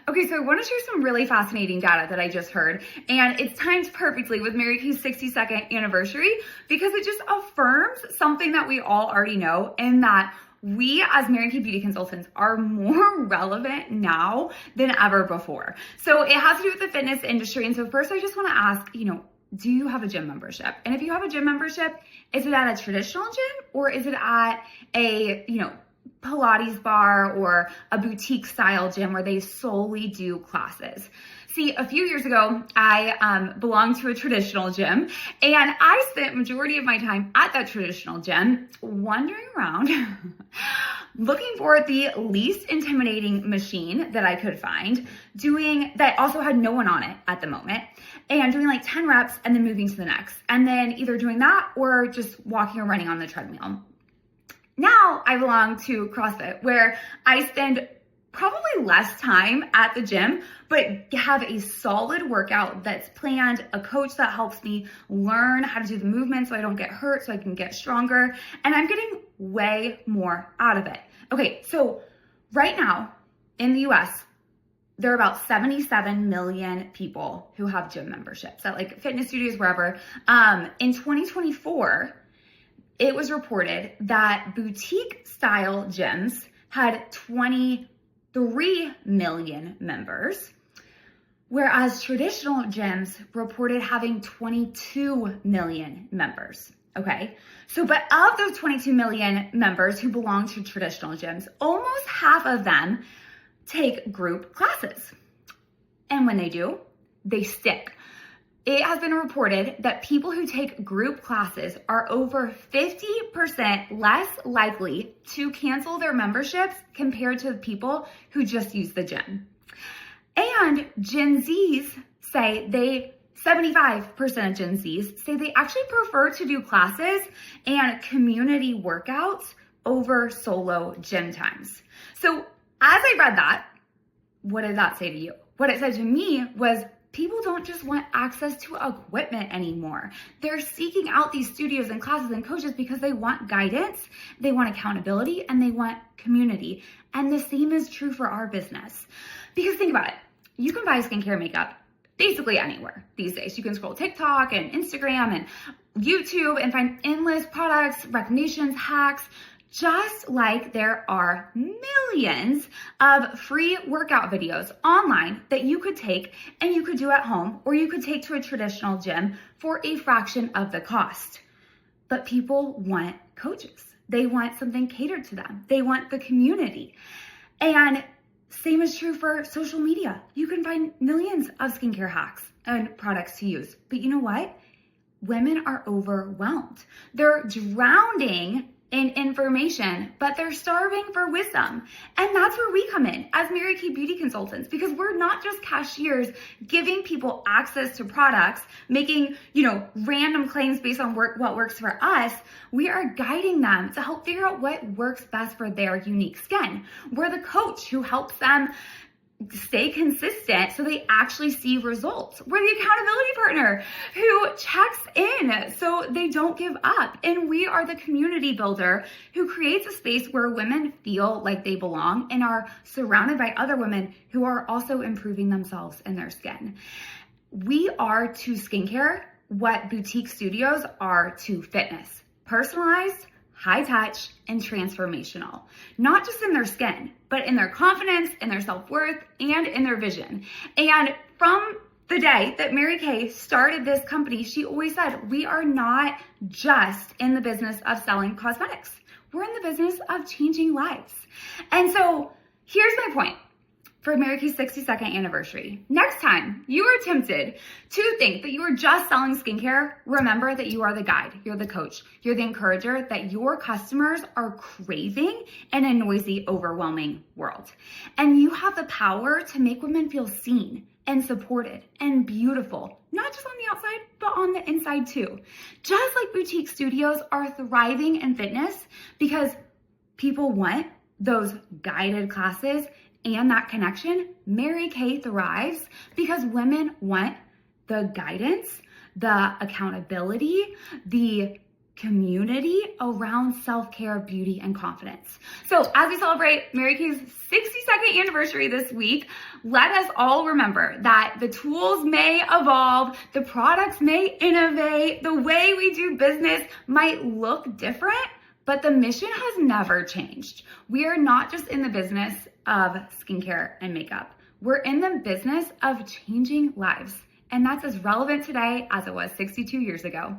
Okay, so I want to share some really fascinating data that I just heard, and it's timed perfectly with Mary Kay's 62nd anniversary because it just affirms something that we all already know, and that we as Mary Kay beauty consultants are more relevant now than ever before. So it has to do with the fitness industry. And so first I just want to ask, do you have a gym membership? And if you have a gym membership, is it at a traditional gym or is it at a, Pilates bar or a boutique style gym where they solely do classes? See, a few years ago, I belonged to a traditional gym, and I spent majority of my time at that traditional gym wandering around looking for the least intimidating machine that I could find, that also had no one on it at the moment, and doing like 10 reps and then moving to the next, and then either doing that or just walking or running on the treadmill. Now I belong to CrossFit, where I spend probably less time at the gym, but have a solid workout that's planned, a coach that helps me learn how to do the movement so I don't get hurt, so I can get stronger, and I'm getting way more out of it. Okay, so right now in the US, there are about 77 million people who have gym memberships at like fitness studios, wherever. In 2024, it was reported that boutique style gyms had 23 million members, whereas traditional gyms reported having 22 million members. Okay, but of those 22 million members who belong to traditional gyms, almost half of them take group classes. And when they do, they stick. It has been reported that people who take group classes are over 50% less likely to cancel their memberships compared to the people who just use the gym. And Gen Zs say 75% of Gen Zs say they actually prefer to do classes and community workouts over solo gym times. So as I read that, what did that say to you? What it said to me was, people don't just want access to equipment anymore. They're seeking out these studios and classes and coaches because they want guidance, they want accountability, and they want community. And the same is true for our business. Because think about it. You can buy skincare makeup basically anywhere these days. You can scroll TikTok and Instagram and YouTube and find endless products, recommendations, hacks, just like there are millions of free workout videos online that you could take and you could do at home, or you could take to a traditional gym for a fraction of the cost. But people want coaches. They want something catered to them. They want the community. And same is true for social media. You can find millions of skincare hacks and products to use. But you know what? Women are overwhelmed. They're drowning in information, but they're starving for wisdom. And that's where we come in as Mary Kay beauty consultants, because we're not just cashiers giving people access to products, making, random claims based on what works for us. We are guiding them to help figure out what works best for their unique skin. We're the coach who helps them stay consistent so they actually see results. We're the accountability partner who checks in so they don't give up. And we are the community builder who creates a space where women feel like they belong and are surrounded by other women who are also improving themselves and their skin. We are to skincare what boutique studios are to fitness: personalized, high touch, and transformational. Not just in their skin, but in their confidence, in their self-worth, and in their vision. And from the day that Mary Kay started this company, she always said, we are not just in the business of selling cosmetics. We're in the business of changing lives. And so here's my point for Mary Kay's 62nd anniversary. Next time you are tempted to think that you are just selling skincare, remember that you are the guide, you're the coach, you're the encourager that your customers are craving in a noisy, overwhelming world. And you have the power to make women feel seen and supported and beautiful, not just on the outside, but on the inside too. Just like boutique studios are thriving in fitness because people want those guided classes and that connection, Mary Kay thrives because women want the guidance, the accountability, the community around self-care, beauty, and confidence. So as we celebrate Mary Kay's 62nd anniversary this week, let us all remember that the tools may evolve, the products may innovate, the way we do business might look different, but the mission has never changed. We are not just in the business of skincare and makeup. We're in the business of changing lives. And that's as relevant today as it was 62 years ago.